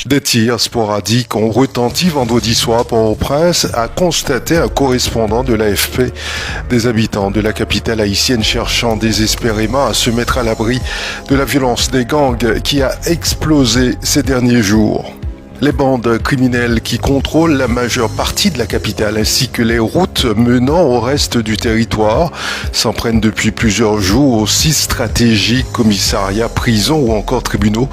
Des tirs sporadiques ont retenti vendredi soir à Port-au-Prince, a constaté un correspondant de l'AFP. Des habitants de la capitale haïtienne cherchant désespérément à se mettre à l'abri de la violence des gangs qui a explosé ces derniers jours. Les bandes criminelles qui contrôlent la majeure partie de la capitale ainsi que les routes menant au reste du territoire s'en prennent depuis plusieurs jours aux 6 stratégiques, commissariats, prisons ou encore tribunaux,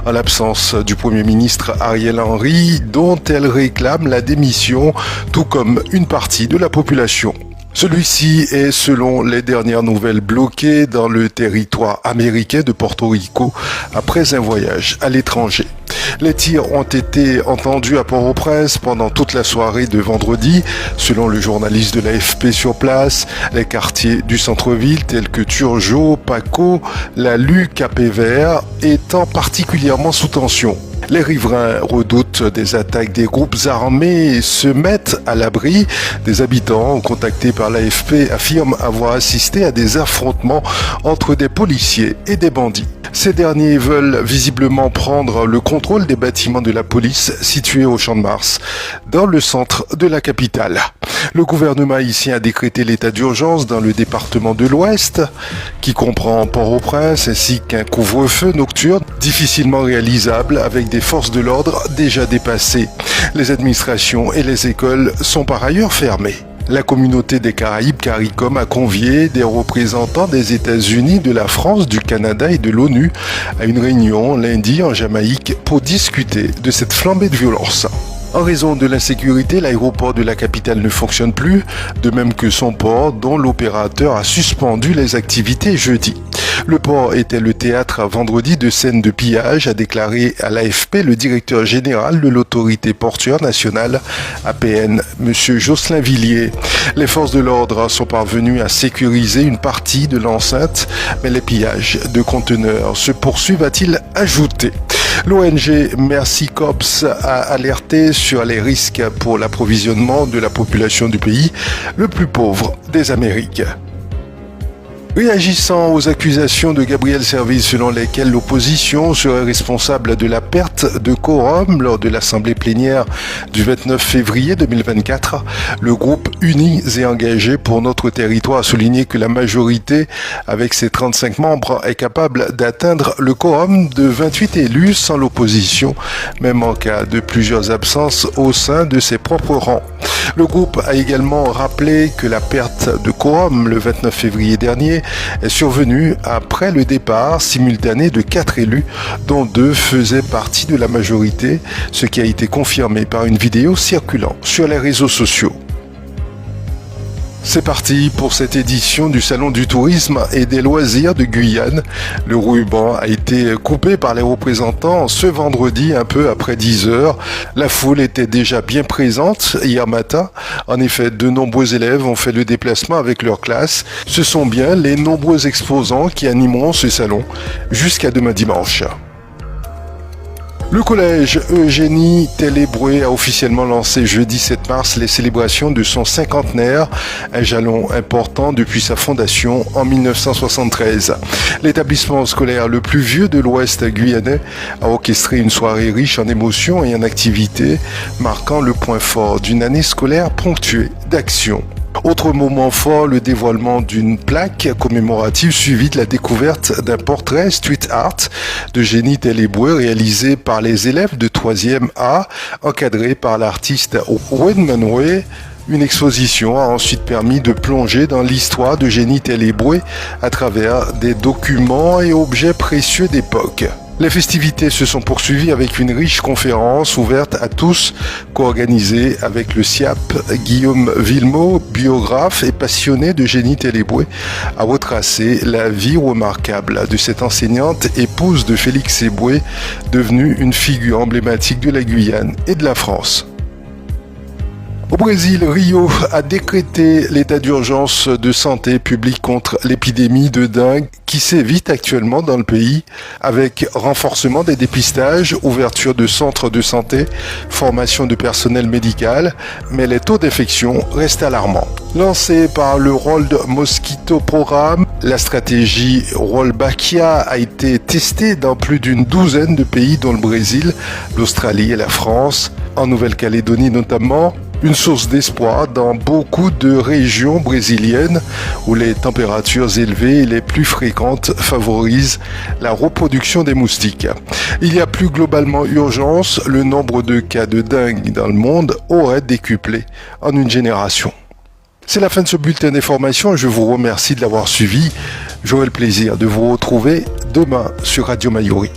en l'absence du Premier ministre Ariel Henry, dont elles réclament la démission, tout comme une partie de la population. Celui-ci est, selon les dernières nouvelles, bloqué dans le territoire américain de Porto Rico après un voyage à l'étranger. Les tirs ont été entendus à Port-au-Prince pendant toute la soirée de vendredi. Selon le journaliste de l'AFP sur place, les quartiers du centre-ville tels que Turgeau, Paco, La Lue, Capé-Vert étant particulièrement sous tension. Les riverains redoutent des attaques des groupes armés et se mettent à l'abri. Des habitants contactés par l'AFP affirment avoir assisté à des affrontements entre des policiers et des bandits. Ces derniers veulent visiblement prendre le contrôle des bâtiments de la police situés au Champ de Mars, dans le centre de la capitale. Le gouvernement haïtien a décrété l'état d'urgence dans le département de l'Ouest, qui comprend Port-au-Prince ainsi qu'un couvre-feu nocturne difficilement réalisable avec des forces de l'ordre déjà dépassées. Les administrations et les écoles sont par ailleurs fermées. La communauté des Caraïbes, CARICOM, a convié des représentants des États-Unis, de la France, du Canada et de l'ONU à une réunion lundi en Jamaïque pour discuter de cette flambée de violence. En raison de l'insécurité, l'aéroport de la capitale ne fonctionne plus, de même que son port dont l'opérateur a suspendu les activités jeudi. Le port était le théâtre vendredi de scènes de pillage, a déclaré à l'AFP le directeur général de l'autorité portuaire nationale, APN, M. Jocelyn Villiers. Les forces de l'ordre sont parvenues à sécuriser une partie de l'enceinte, mais les pillages de conteneurs se poursuivent, a-t-il ajouté. L'ONG Mercy Corps a alerté sur les risques pour l'approvisionnement de la population du pays le plus pauvre des Amériques. Réagissant aux accusations de Gabriel Serville selon lesquelles l'opposition serait responsable de la perte de quorum lors de l'assemblée plénière du 29 février 2024, le groupe Unis et Engagés pour notre territoire a souligné que la majorité, avec ses 35 membres, est capable d'atteindre le quorum de 28 élus sans l'opposition, même en cas de plusieurs absences au sein de ses propres rangs. Le groupe a également rappelé que la perte de quorum le 29 février dernier est survenue après le départ simultané de 4 élus, dont 2 faisaient partie de la majorité, ce qui a été confirmé par une vidéo circulant sur les réseaux sociaux. C'est parti pour cette édition du Salon du tourisme et des loisirs de Guyane. Le ruban a été coupé par les représentants ce vendredi un peu après 10 heures. La foule était déjà bien présente hier matin. En effet, de nombreux élèves ont fait le déplacement avec leur classe. Ce sont bien les nombreux exposants qui animeront ce salon jusqu'à demain dimanche. Le collège Eugénie Télébroué a officiellement lancé jeudi 7 mars les célébrations de son cinquantenaire, un jalon important depuis sa fondation en 1973. L'établissement scolaire le plus vieux de l'Ouest guyanais a orchestré une soirée riche en émotions et en activités, marquant le point fort d'une année scolaire ponctuée d'actions. Autre moment fort, le dévoilement d'une plaque commémorative suivie de la découverte d'un portrait street art d'Eugénie Télébroué réalisé par les élèves de 3e A, encadré par l'artiste Owen Manoué. Une exposition a ensuite permis de plonger dans l'histoire d'Eugénie Télébroué à travers des documents et objets précieux d'époque. Les festivités se sont poursuivies avec une riche conférence ouverte à tous, co-organisée avec le SIAP. Guillaume Villemot, biographe et passionné d'Eugénie Télébroué, a retracé la vie remarquable de cette enseignante, épouse de Félix Eboué, devenue une figure emblématique de la Guyane et de la France. Au Brésil, Rio a décrété l'état d'urgence de santé publique contre l'épidémie de dengue qui sévit actuellement dans le pays, avec renforcement des dépistages, ouverture de centres de santé, formation de personnel médical, mais les taux d'infection restent alarmants. Lancé par le World Mosquito Programme, la stratégie Wolbachia a été testée dans plus d'une douzaine de pays dont le Brésil, l'Australie et la France, en Nouvelle-Calédonie notamment. Une source d'espoir dans beaucoup de régions brésiliennes où les températures élevées et les plus fréquentes favorisent la reproduction des moustiques. Il y a plus globalement urgence, le nombre de cas de dengue dans le monde aurait décuplé en une génération. C'est la fin de ce bulletin d'information. Je vous remercie de l'avoir suivi. J'aurai le plaisir de vous retrouver demain sur Radio Mayuri.